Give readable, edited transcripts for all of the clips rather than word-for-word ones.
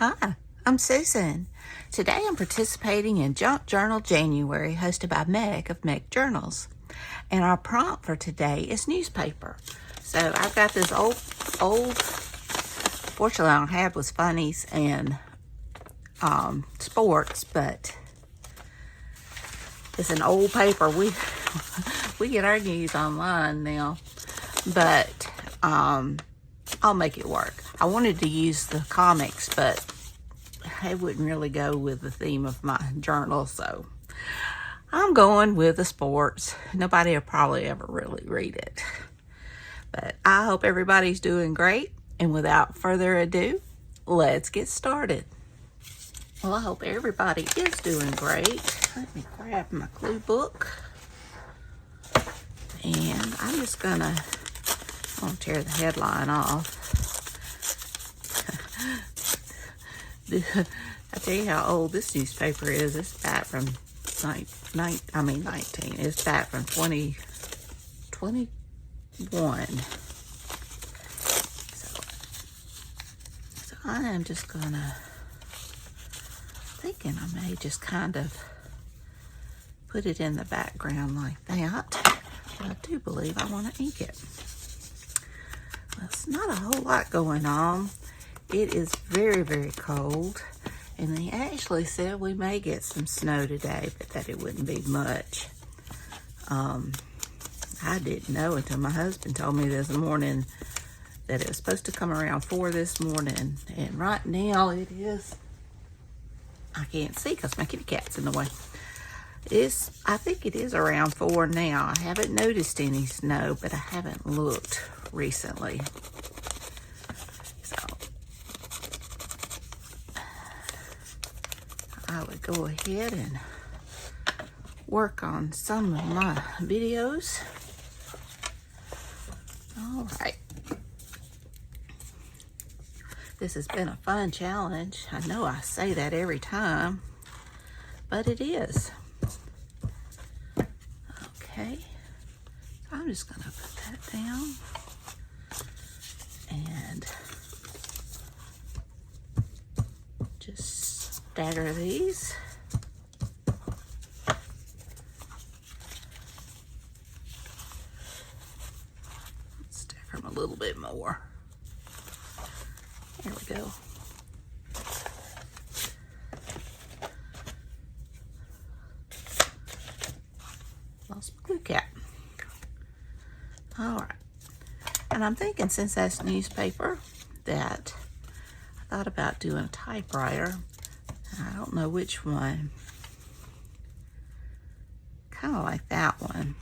Hi, I'm Susan. Today I'm participating in Junk Journal January, hosted by Meg of Meg Journals. And our prompt for today is newspaper. So I've got this old, fortunately all I had was funnies and sports, but it's an old paper. We get our news online now, but I'll make it work. I wanted to use the comics, but it wouldn't really go with the theme of my journal, so I'm going with the sports. Nobody will probably ever really read it. But I hope everybody's doing great, and without further ado, let's get started. Well, I hope everybody is doing great. Let me grab my clue book. And I'm just gonna tear the headline off. I tell you how old this newspaper is. It's back from 19. It's back from 2021. So I am just gonna thinking I may just kind of put it in the background like that. But I do believe I want to ink it. Well, it's not a whole lot going on. It is very, very cold, and they actually said we may get some snow today, but that it wouldn't be much. I didn't know until my husband told me this morning that it was supposed to come around 4 this morning, and right now it is, I can't see because my kitty cat's in the way. I think it is around 4 now. I haven't noticed any snow, but I haven't looked recently. I would go ahead and work on some of my videos. All right. This has been a fun challenge. I know I say that every time, but it is. Okay. I'm just going to put that down. And just stagger these. Stagger them a little bit more. There we go. Lost my glue cap. All right. And I'm thinking, since that's newspaper, that I thought about doing a typewriter. I don't know which one. Kind of like that one.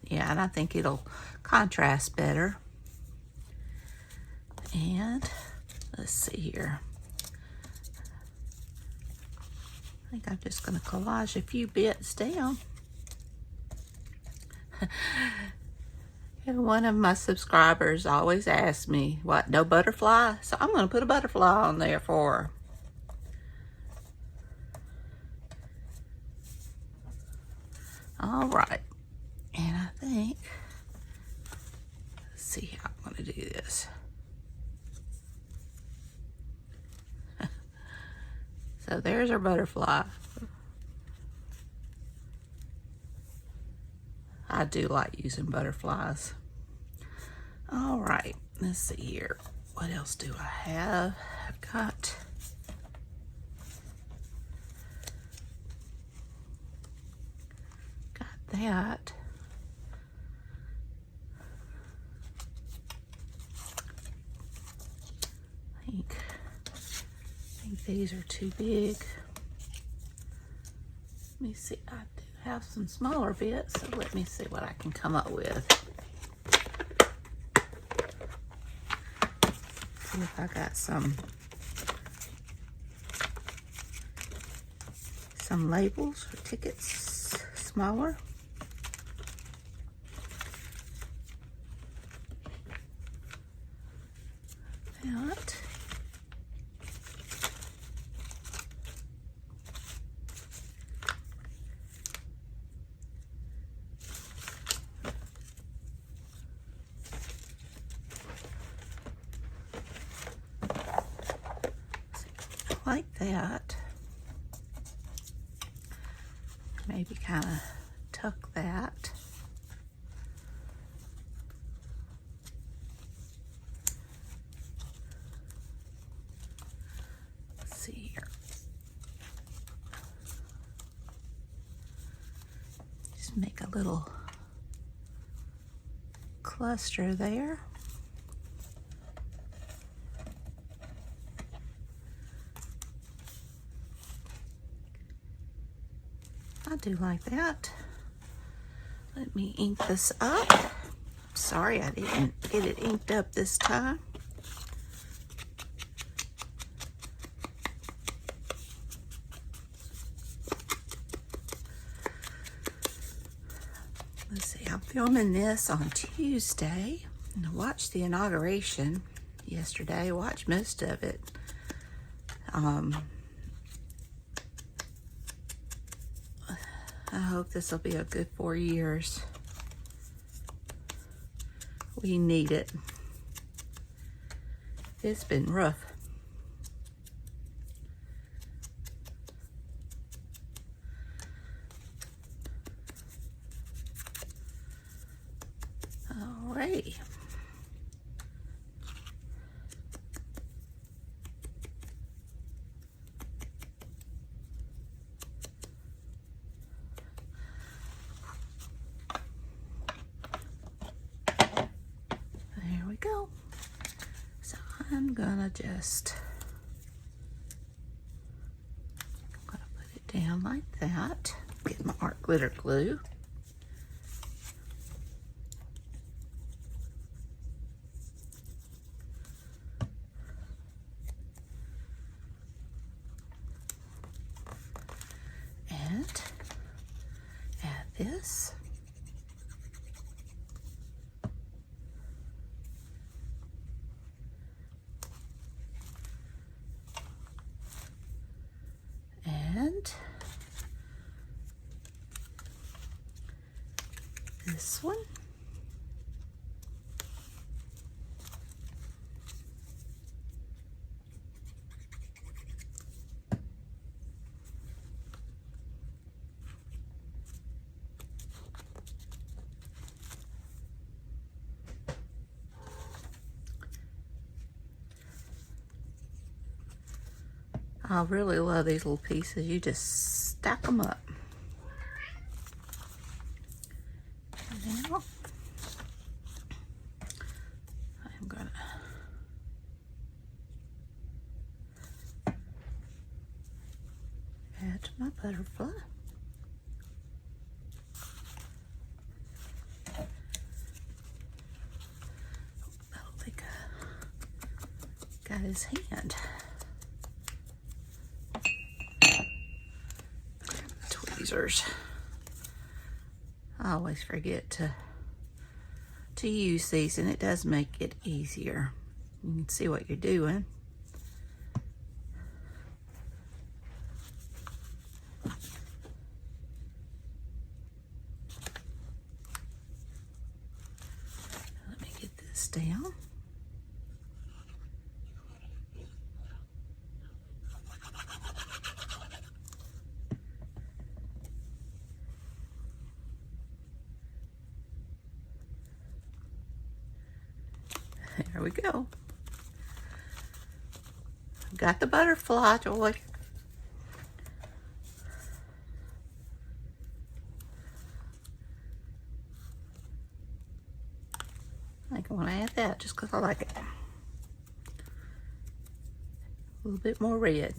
Yeah, and I think it'll contrast better. And let's see here. I think I'm just going to collage a few bits down. And one of my subscribers always asks me, what, no butterfly? So I'm going to put a butterfly on there for her. All right, and I think, let's see how I'm going to do this. So there's our butterfly. I do like using butterflies. All right, let's see here. What else do I have? I've got that. I think these are too big. Let me see. I do have some smaller bits, so let me see what I can come up with. See if I got some labels or tickets smaller. That. like that. Maybe kind of tuck that. Let's see here. Just make a little cluster there. I do like that. Let me ink this up. Sorry I didn't get it inked up this time. Let's see, I'm filming this on Tuesday. And I watched the inauguration yesterday, watched most of it. I hope this will be a good 4 years. We need it. It's been rough. Alrighty. There we go. So I'm gonna put it down like that. Get my art glitter glue. And add this. And this one. I really love these little pieces. You just stack them up. Now, I'm gonna add my butterfly. I don't think I got his hand. Tweezers. I always forget to use these, and it does make it easier. You can see what you're doing. Let me get this down. There we go. Got the butterfly toy. I think I want to add that just because I like it. A little bit more red.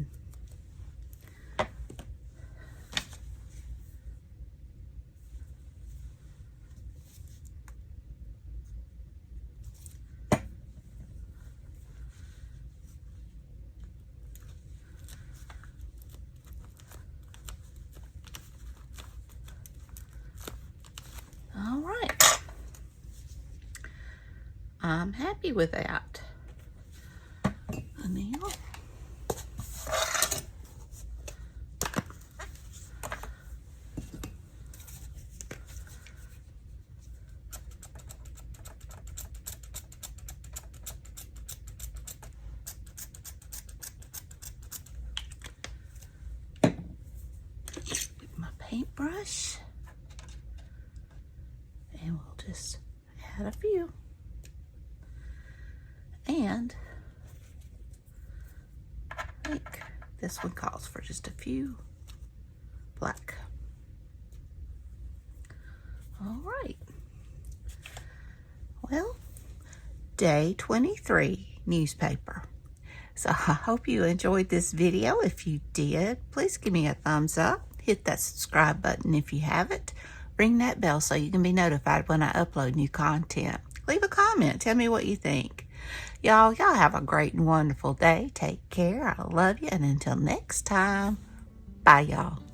All right. I'm happy with that. And now, had a few. And I think this one calls for just a few black. All right. Well, day 23 newspaper. So I hope you enjoyed this video. If you did, please give me a thumbs up. Hit that subscribe button if you haven't. Ring that bell so you can be notified when I upload new content. Leave a comment. Tell me what you think. Y'all have a great and wonderful day. Take care. I love you. And until next time, bye, y'all.